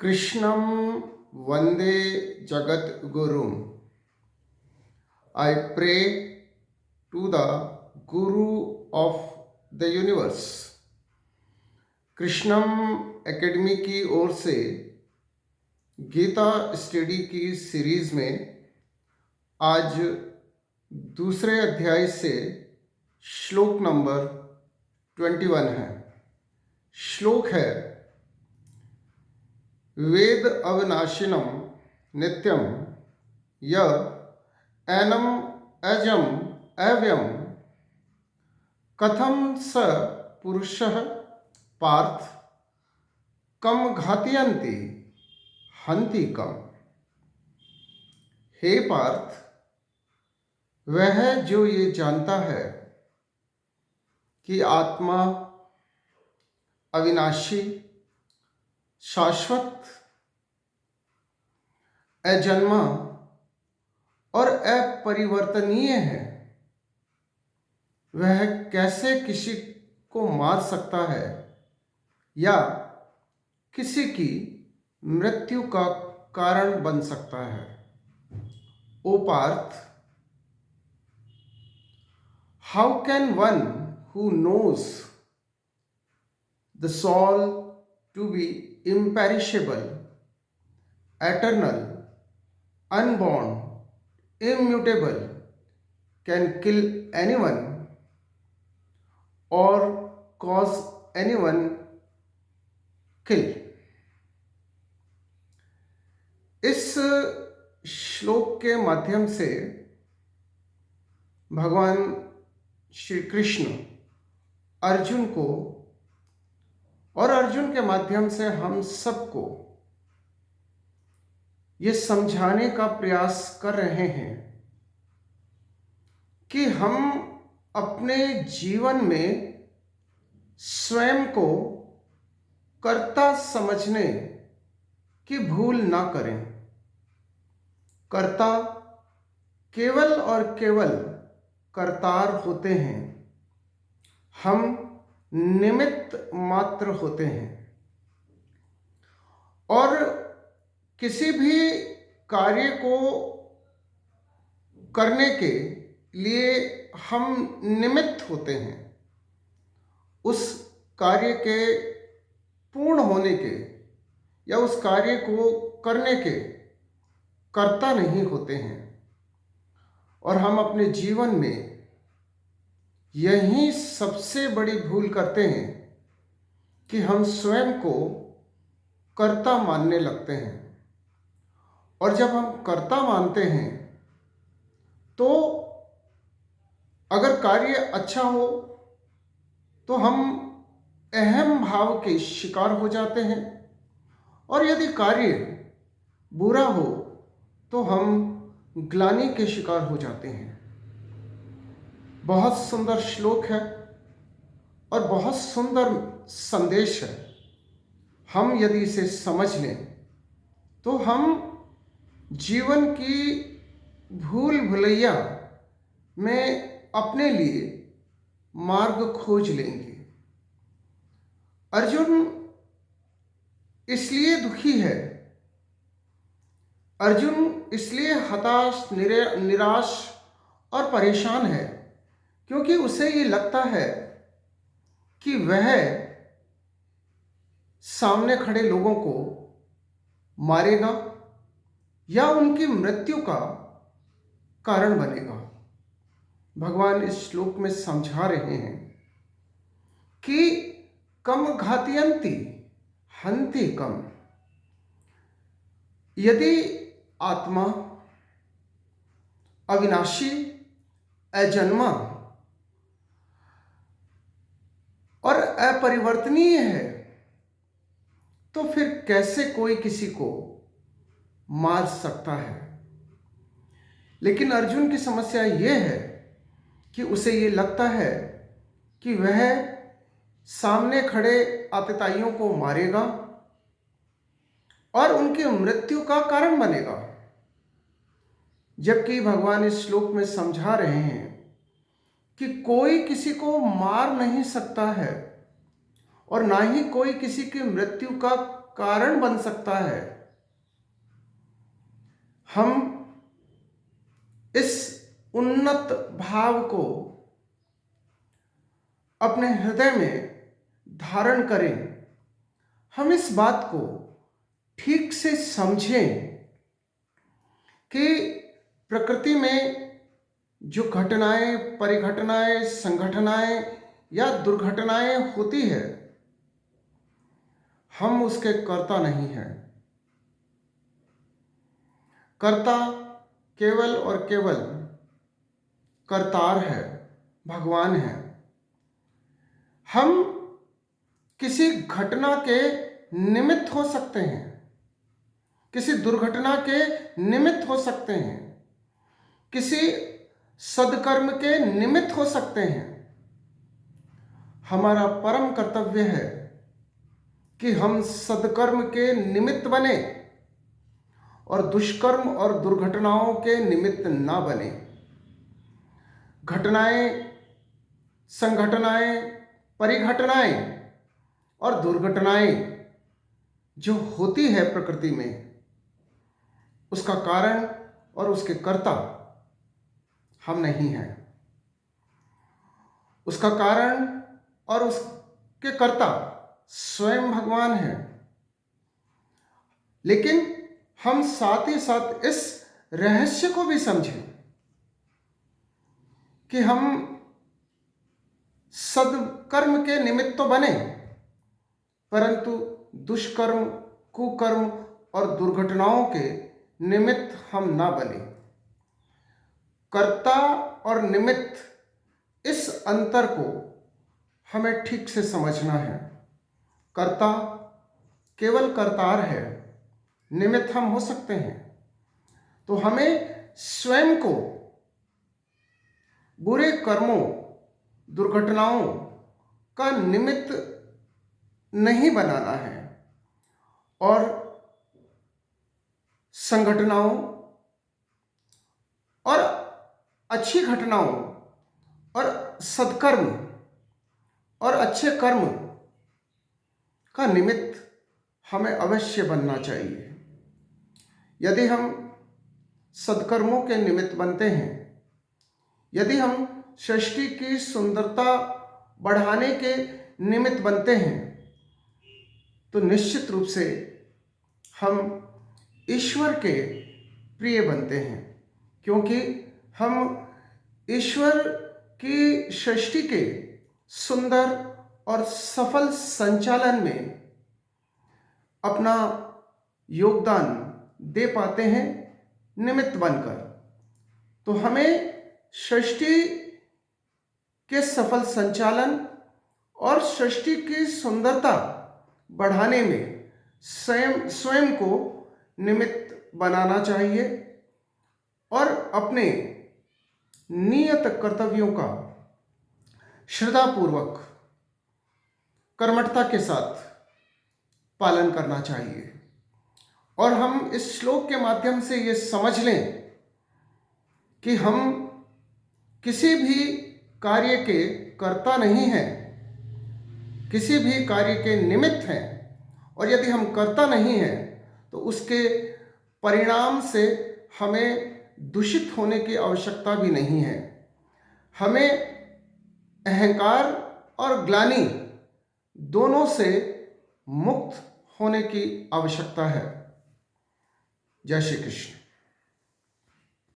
कृष्णं वन्दे जगद्गुरुम्। I pray to the Guru of the universe। Krishnam academy की ओर से गीता स्टडी की सीरीज में आज दूसरे अध्याय से श्लोक नंबर 21 है। श्लोक है, वेद अविनाशिनम नित्यम य एनम अजम अव्यम कथम स पुरुषः पार्थ कम घातयन्ति हन्ति कम। हे पार्थ, वह जो ये जानता है कि आत्मा अविनाशी, शाश्वत, अजन्मा और अपरिवर्तनीय है, वह कैसे किसी को मार सकता है या किसी की मृत्यु का कारण बन सकता है। Oh Parth, how can one who knows the soul to be imperishable, eternal, unborn, immutable, can kill anyone or cause anyone kill। इस श्लोक के माध्यम से भगवान श्री कृष्ण अर्जुन को और अर्जुन के माध्यम से हम सबको ये समझाने का प्रयास कर रहे हैं कि हम अपने जीवन में स्वयं को कर्ता समझने की भूल ना करें। कर्ता केवल और केवल कर्तार होते हैं, हम निमित्त मात्र होते हैं। और किसी भी कार्य को करने के लिए हम निमित्त होते हैं, उस कार्य के पूर्ण होने के या उस कार्य को करने के कर्ता नहीं होते हैं। और हम अपने जीवन में यही सबसे बड़ी भूल करते हैं कि हम स्वयं को कर्ता मानने लगते हैं। और जब हम कर्ता मानते हैं तो अगर कार्य अच्छा हो तो हम अहम भाव के शिकार हो जाते हैं, और यदि कार्य बुरा हो तो हम ग्लानि के शिकार हो जाते हैं। बहुत सुंदर श्लोक है और बहुत सुंदर संदेश है। हम यदि इसे समझ लें तो हम जीवन की भूल भुलैया में अपने लिए मार्ग खोज लेंगे। अर्जुन इसलिए दुखी है, अर्जुन इसलिए हताश, निराश और परेशान है क्योंकि उसे ये लगता है कि वह सामने खड़े लोगों को मारेगा या उनकी मृत्यु का कारण बनेगा। भगवान इस श्लोक में समझा रहे हैं कि कम घातयन्ति हन्ति कम। यदि आत्मा अविनाशी, अजन्मा और अपरिवर्तनीय है तो फिर कैसे कोई किसी को मार सकता है। लेकिन अर्जुन की समस्या यह है कि उसे ये लगता है कि वह सामने खड़े आतताइयों को मारेगा और उनकी मृत्यु का कारण बनेगा। जबकि भगवान इस श्लोक में समझा रहे हैं कि कोई किसी को मार नहीं सकता है और ना ही कोई किसी की मृत्यु का कारण बन सकता है। हम इस उन्नत भाव को अपने हृदय में धारण करें। हम इस बात को ठीक से समझें कि प्रकृति में जो घटनाएं, परिघटनाएं, संघटनाएं या दुर्घटनाएं होती है, हम उसके कर्ता नहीं हैं। कर्ता केवल और केवल कर्तार है, भगवान है। हम किसी घटना के निमित्त हो सकते हैं, किसी दुर्घटना के निमित्त हो सकते हैं, किसी सद्कर्म के निमित्त हो सकते हैं। हमारा परम कर्तव्य है कि हम सद्कर्म के निमित्त बने और दुष्कर्म और दुर्घटनाओं के निमित्त ना बने। घटनाएं, संघटनाएं, परिघटनाएं और दुर्घटनाएं जो होती है प्रकृति में, उसका कारण और उसके कर्ता हम नहीं हैं। उसका कारण और उसके कर्ता स्वयं भगवान हैं। लेकिन हम साथ ही साथ इस रहस्य को भी समझें कि हम सद्कर्म के निमित्त तो बने, परंतु दुष्कर्म, कुकर्म और दुर्घटनाओं के निमित्त हम ना बने। कर्ता और निमित्त, इस अंतर को हमें ठीक से समझना है। कर्ता केवल कर्तार है, निमित्त हम हो सकते हैं। तो हमें स्वयं को बुरे कर्मों, दुर्घटनाओं का निमित्त नहीं बनाना है और संघटनाओं और अच्छी घटनाओं और सत्कर्म और अच्छे कर्म का निमित्त हमें अवश्य बनना चाहिए। यदि हम सत्कर्मों के निमित्त बनते हैं, यदि हम सृष्टि की सुंदरता बढ़ाने के निमित्त बनते हैं, तो निश्चित रूप से हम ईश्वर के प्रिय बनते हैं, क्योंकि हम ईश्वर की सृष्टि के सुंदर और सफल संचालन में अपना योगदान दे पाते हैं निमित्त बनकर। तो हमें सृष्टि के सफल संचालन और सृष्टि की सुंदरता बढ़ाने में स्वयं को निमित्त बनाना चाहिए और अपने नियत कर्तव्यों का श्रद्धापूर्वक, कर्मठता के साथ पालन करना चाहिए। और हम इस श्लोक के माध्यम से ये समझ लें कि हम किसी भी कार्य के कर्ता नहीं हैं, किसी भी कार्य के निमित्त हैं। और यदि हम कर्ता नहीं हैं तो उसके परिणाम से हमें दूषित होने की आवश्यकता भी नहीं है। हमें अहंकार और ग्लानि दोनों से मुक्त होने की आवश्यकता है। जय श्री कृष्ण।